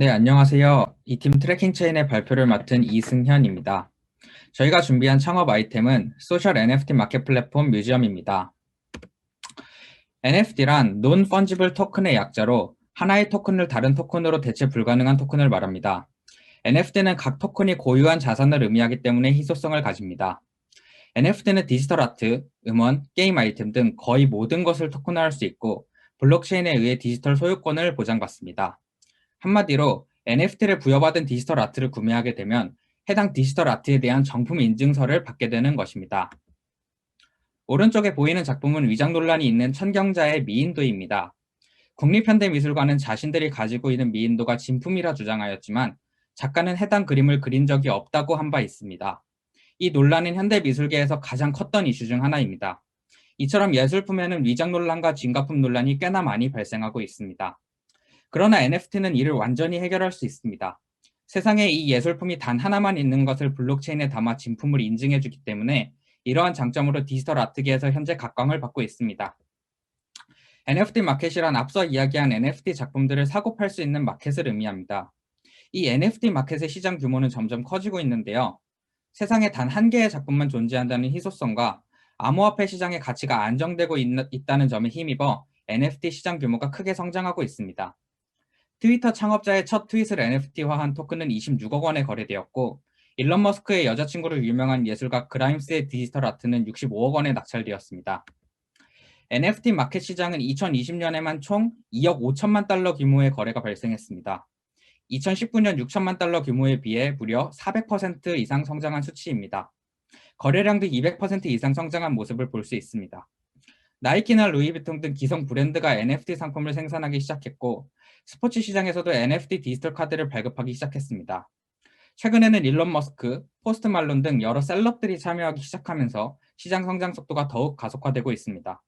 네, 안녕하세요. 이 팀 트래킹 체인의 발표를 맡은 이승현입니다. 저희가 준비한 창업 아이템은 소셜 NFT 마켓 플랫폼 뮤지엄입니다. NFT란 논 펀지블 토큰의 약자로 하나의 토큰을 다른 토큰으로 대체 불가능한 토큰을 말합니다. NFT는 각 토큰이 고유한 자산을 의미하기 때문에 희소성을 가집니다. NFT는 디지털 아트, 음원, 게임 아이템 등 거의 모든 것을 토큰화할 수 있고 블록체인에 의해 디지털 소유권을 보장받습니다. 한마디로 NFT를 부여받은 디지털 아트를 구매하게 되면 해당 디지털 아트에 대한 정품 인증서를 받게 되는 것입니다. 오른쪽에 보이는 작품은 위장 논란이 있는 천경자의 미인도입니다. 국립현대미술관은 자신들이 가지고 있는 미인도가 진품이라 주장하였지만 작가는 해당 그림을 그린 적이 없다고 한 바 있습니다. 이 논란은 현대미술계에서 가장 컸던 이슈 중 하나입니다. 이처럼 예술품에는 위장 논란과 진가품 논란이 꽤나 많이 발생하고 있습니다. 그러나 NFT는 이를 완전히 해결할 수 있습니다. 세상에 이 예술품이 단 하나만 있는 것을 블록체인에 담아 진품을 인증해주기 때문에 이러한 장점으로 디지털 아트계에서 현재 각광을 받고 있습니다. NFT 마켓이란 앞서 이야기한 NFT 작품들을 사고 팔 수 있는 마켓을 의미합니다. 이 NFT 마켓의 시장 규모는 점점 커지고 있는데요. 세상에 단 한 개의 작품만 존재한다는 희소성과 암호화폐 시장의 가치가 안정되고 있다는 점에 힘입어 NFT 시장 규모가 크게 성장하고 있습니다. 트위터 창업자의 첫 트윗을 NFT화한 토큰은 26억 원에 거래되었고, 일론 머스크의 여자친구로 유명한 예술가 그라임스의 디지털 아트는 65억 원에 낙찰되었습니다. NFT 마켓 시장은 2020년에만 총 2억 5천만 달러 규모의 거래가 발생했습니다. 2019년 6천만 달러 규모에 비해 무려 400% 이상 성장한 수치입니다. 거래량도 200% 이상 성장한 모습을 볼 수 있습니다. 나이키나 루이비통 등 기성 브랜드가 NFT 상품을 생산하기 시작했고, 스포츠 시장에서도 NFT 디지털 카드를 발급하기 시작했습니다. 최근에는 일론 머스크, 포스트 말론 등 여러 셀럽들이 참여하기 시작하면서 시장 성장 속도가 더욱 가속화되고 있습니다.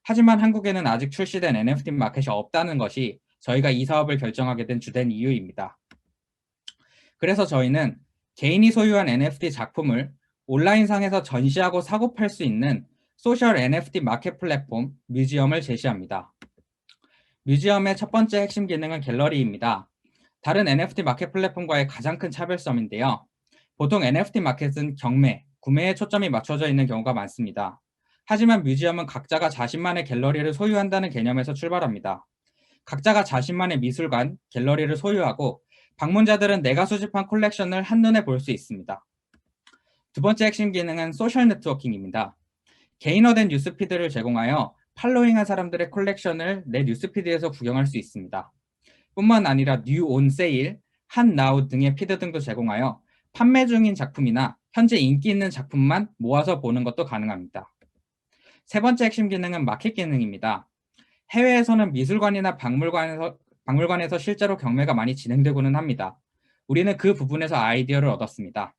하지만 한국에는 아직 출시된 NFT 마켓이 없다는 것이 저희가 이 사업을 결정하게 된 주된 이유입니다. 그래서 저희는 개인이 소유한 NFT 작품을 온라인상에서 전시하고 사고 팔 수 있는 소셜 NFT 마켓 플랫폼 뮤지엄을 제시합니다. 뮤지엄의 첫 번째 핵심 기능은 갤러리입니다. 다른 NFT 마켓 플랫폼과의 가장 큰 차별점인데요. 보통 NFT 마켓은 경매, 구매에 초점이 맞춰져 있는 경우가 많습니다. 하지만 뮤지엄은 각자가 자신만의 갤러리를 소유한다는 개념에서 출발합니다. 각자가 자신만의 미술관, 갤러리를 소유하고 방문자들은 내가 수집한 콜렉션을 한눈에 볼 수 있습니다. 두 번째 핵심 기능은 소셜 네트워킹입니다. 개인화된 뉴스피드를 제공하여 팔로잉한 사람들의 콜렉션을 내 뉴스피드에서 구경할 수 있습니다. 뿐만 아니라 뉴 온 세일, 한 나우 등의 피드 등도 제공하여 판매 중인 작품이나 현재 인기 있는 작품만 모아서 보는 것도 가능합니다. 세 번째 핵심 기능은 마켓 기능입니다. 해외에서는 미술관이나 박물관에서 실제로 경매가 많이 진행되고는 합니다. 우리는 그 부분에서 아이디어를 얻었습니다.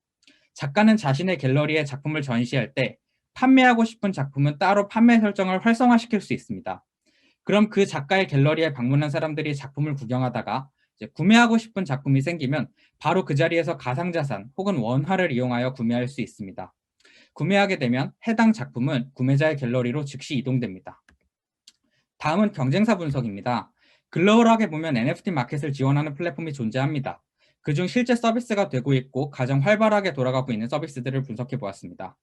작가는 자신의 갤러리에 작품을 전시할 때 판매하고 싶은 작품은 따로 판매 설정을 활성화시킬 수 있습니다. 그럼 그 작가의 갤러리에 방문한 사람들이 작품을 구경하다가 이제 구매하고 싶은 작품이 생기면 바로 그 자리에서 가상자산 혹은 원화를 이용하여 구매할 수 있습니다. 구매하게 되면 해당 작품은 구매자의 갤러리로 즉시 이동됩니다. 다음은 경쟁사 분석입니다. 글로벌하게 보면 NFT 마켓을 지원하는 플랫폼이 존재합니다. 그중 실제 서비스가 되고 있고 가장 활발하게 돌아가고 있는 서비스들을 분석해 보았습니다.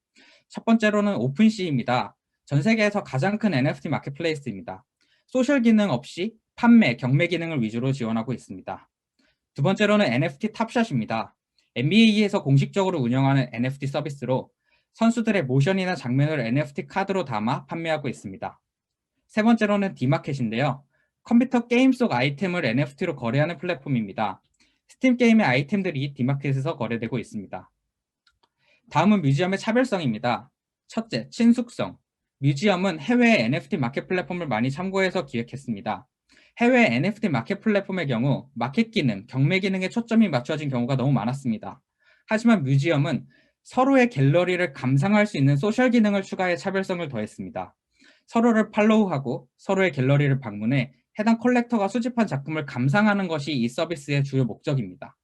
첫 번째로는 오픈시입니다. 전 세계에서 가장 큰 NFT 마켓플레이스입니다. 소셜 기능 없이 판매, 경매 기능을 위주로 지원하고 있습니다. 두 번째로는 NFT 탑샷입니다. NBA에서 공식적으로 운영하는 NFT 서비스로 선수들의 모션이나 장면을 NFT 카드로 담아 판매하고 있습니다. 세 번째로는 D마켓인데요. 컴퓨터 게임 속 아이템을 NFT로 거래하는 플랫폼입니다. 스팀 게임의 아이템들이 D마켓에서 거래되고 있습니다. 다음은 뮤지엄의 차별성입니다. 첫째, 친숙성. 뮤지엄은 해외 NFT 마켓 플랫폼을 많이 참고해서 기획했습니다. 해외 NFT 마켓 플랫폼의 경우 마켓 기능, 경매 기능에 초점이 맞춰진 경우가 너무 많았습니다. 하지만 뮤지엄은 서로의 갤러리를 감상할 수 있는 소셜 기능을 추가해 차별성을 더했습니다. 서로를 팔로우하고 서로의 갤러리를 방문해 해당 컬렉터가 수집한 작품을 감상하는 것이 이 서비스의 주요 목적입니다.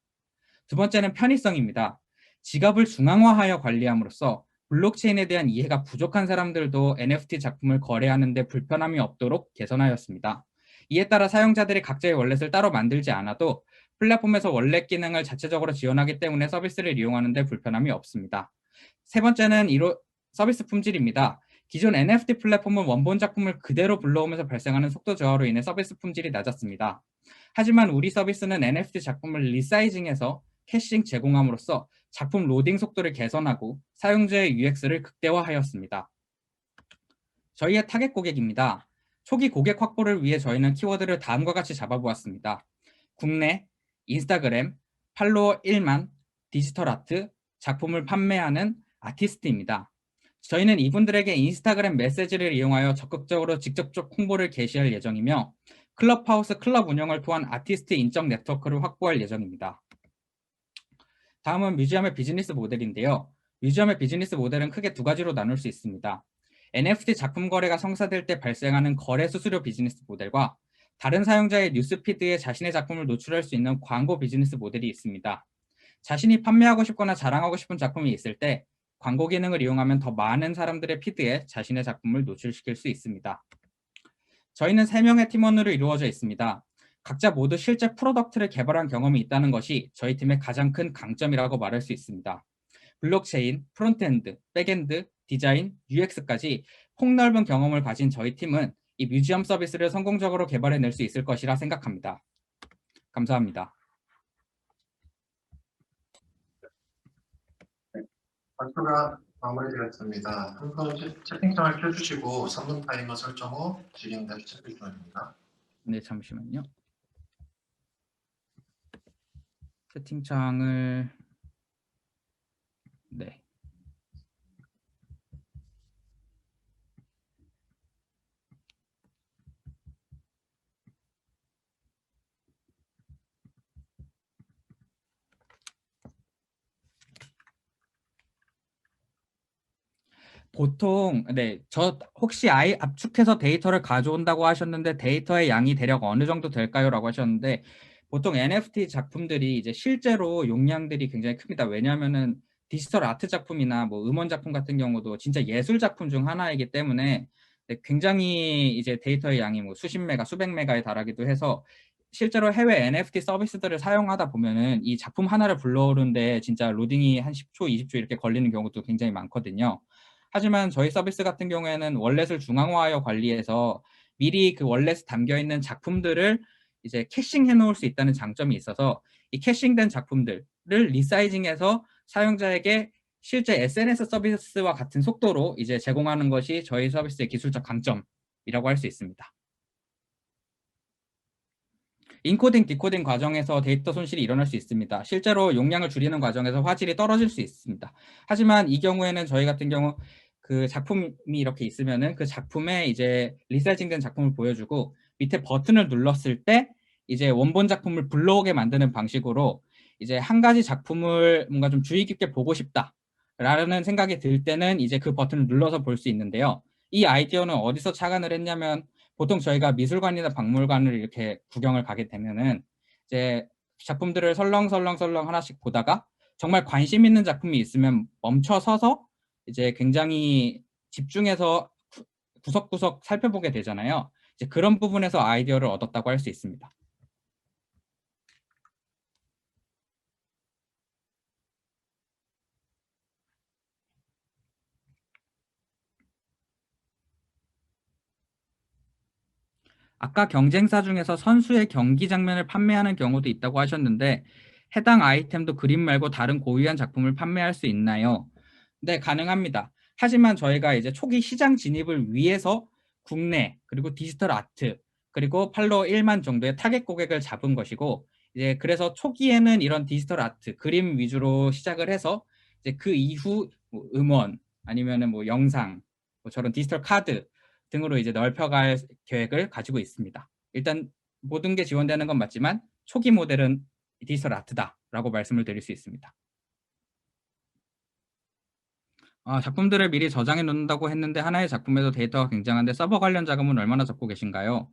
두 번째는 편의성입니다. 지갑을 중앙화하여 관리함으로써 블록체인에 대한 이해가 부족한 사람들도 NFT 작품을 거래하는 데 불편함이 없도록 개선하였습니다. 이에 따라 사용자들이 각자의 월렛을 따로 만들지 않아도 플랫폼에서 월렛 기능을 자체적으로 지원하기 때문에 서비스를 이용하는 데 불편함이 없습니다. 세 번째는 서비스 품질입니다. 기존 NFT 플랫폼은 원본 작품을 그대로 불러오면서 발생하는 속도 저하로 인해 서비스 품질이 낮았습니다. 하지만 우리 서비스는 NFT 작품을 리사이징해서 캐싱 제공함으로써 작품 로딩 속도를 개선하고 사용자의 UX를 극대화하였습니다. 저희의 타겟 고객입니다. 초기 고객 확보를 위해 저희는 키워드를 다음과 같이 잡아보았습니다. 국내, 인스타그램, 팔로워 1만, 디지털 아트, 작품을 판매하는 아티스트입니다. 저희는 이분들에게 인스타그램 메시지를 이용하여 적극적으로 직접적 홍보를 게시할 예정이며 클럽하우스 클럽 운영을 통한 아티스트 인적 네트워크를 확보할 예정입니다. 다음은 뮤지엄의 비즈니스 모델인데요. 뮤지엄의 비즈니스 모델은 크게 두 가지로 나눌 수 있습니다. NFT 작품 거래가 성사될 때 발생하는 거래 수수료 비즈니스 모델과 다른 사용자의 뉴스피드에 자신의 작품을 노출할 수 있는 광고 비즈니스 모델이 있습니다. 자신이 판매하고 싶거나 자랑하고 싶은 작품이 있을 때 광고 기능을 이용하면 더 많은 사람들의 피드에 자신의 작품을 노출시킬 수 있습니다. 저희는 3명의 팀원으로 이루어져 있습니다. 각자 모두 실제 프로덕트를 개발한 경험이 있다는 것이 저희 팀의 가장 큰 강점이라고 말할 수 있습니다. 블록체인, 프론트엔드, 백엔드, 디자인, UX까지 폭넓은 경험을 가진 저희 팀은 이 뮤지엄 서비스를 성공적으로 개발해낼 수 있을 것이라 생각합니다. 감사합니다. 발표가 마무리되었습니다. 한번 채팅창을 켜주시고 3분 타이머 설정 후 질의응답 시작해 주시기 바랍니다. 네, 잠시만요. 채팅창을 네. 보통 저 혹시 압축해서 데이터를 가져온다고 하셨는데 데이터의 양이 대략 어느 정도 될까요?라고 하셨는데 보통 NFT 작품들이 이제 실제로 용량들이 굉장히 큽니다. 왜냐하면은 디지털 아트 작품이나 뭐 음원 작품 같은 경우도 진짜 예술 작품 중 하나이기 때문에 굉장히 이제 데이터의 양이 뭐 수십 메가, 수백 메가에 달하기도 해서 실제로 해외 NFT 서비스들을 사용하다 보면은 이 작품 하나를 불러오는데 진짜 로딩이 한 10초, 20초 이렇게 걸리는 경우도 굉장히 많거든요. 하지만 저희 서비스 같은 경우에는 월렛을 중앙화하여 관리해서 미리 그 월렛에 담겨 있는 작품들을 이제 캐싱해 놓을 수 있다는 장점이 있어서 이 캐싱된 작품들을 리사이징해서 사용자에게 실제 SNS 서비스와 같은 속도로 이제 제공하는 것이 저희 서비스의 기술적 강점이라고 할 수 있습니다. 인코딩, 디코딩 과정에서 데이터 손실이 일어날 수 있습니다. 실제로 용량을 줄이는 과정에서 화질이 떨어질 수 있습니다. 하지만 이 경우에는 저희 같은 경우 그 작품이 이렇게 있으면은 그 작품에 이제 리사이징된 작품을 보여주고 밑에 버튼을 눌렀을 때 이제 원본 작품을 불러오게 만드는 방식으로 이제 한 가지 작품을 뭔가 좀 주의 깊게 보고 싶다라는 생각이 들 때는 이제 그 버튼을 눌러서 볼 수 있는데요. 이 아이디어는 어디서 착안을 했냐면 보통 저희가 미술관이나 박물관을 이렇게 구경을 가게 되면은 이제 작품들을 설렁설렁 하나씩 보다가 정말 관심 있는 작품이 있으면 멈춰 서서 이제 굉장히 집중해서 구석구석 살펴보게 되잖아요. 이제 그런 부분에서 아이디어를 얻었다고 할 수 있습니다. 아까 경쟁사 중에서 선수의 경기 장면을 판매하는 경우도 있다고 하셨는데 해당 아이템도 그림 말고 다른 고유한 작품을 판매할 수 있나요? 네, 가능합니다. 하지만 저희가 이제 초기 시장 진입을 위해서 국내 그리고 디지털 아트 그리고 팔로워 1만 정도의 타겟 고객을 잡은 것이고 이제 그래서 초기에는 이런 디지털 아트 그림 위주로 시작을 해서 이제 그 이후 뭐 음원 아니면은 뭐 영상 뭐 저런 디지털 카드 등으로 이제 넓혀갈 계획을 가지고 있습니다. 일단 모든 게 지원되는 건 맞지만 초기 모델은 디지털 아트다라고 말씀을 드릴 수 있습니다. 작품들을 미리 저장해 놓는다고 했는데 하나의 작품에도 데이터가 굉장한데 서버 관련 자금은 얼마나 잡고 계신가요?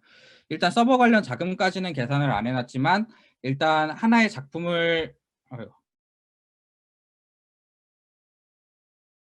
일단 서버 관련 자금까지는 계산을 안 해놨지만 일단 하나의 작품을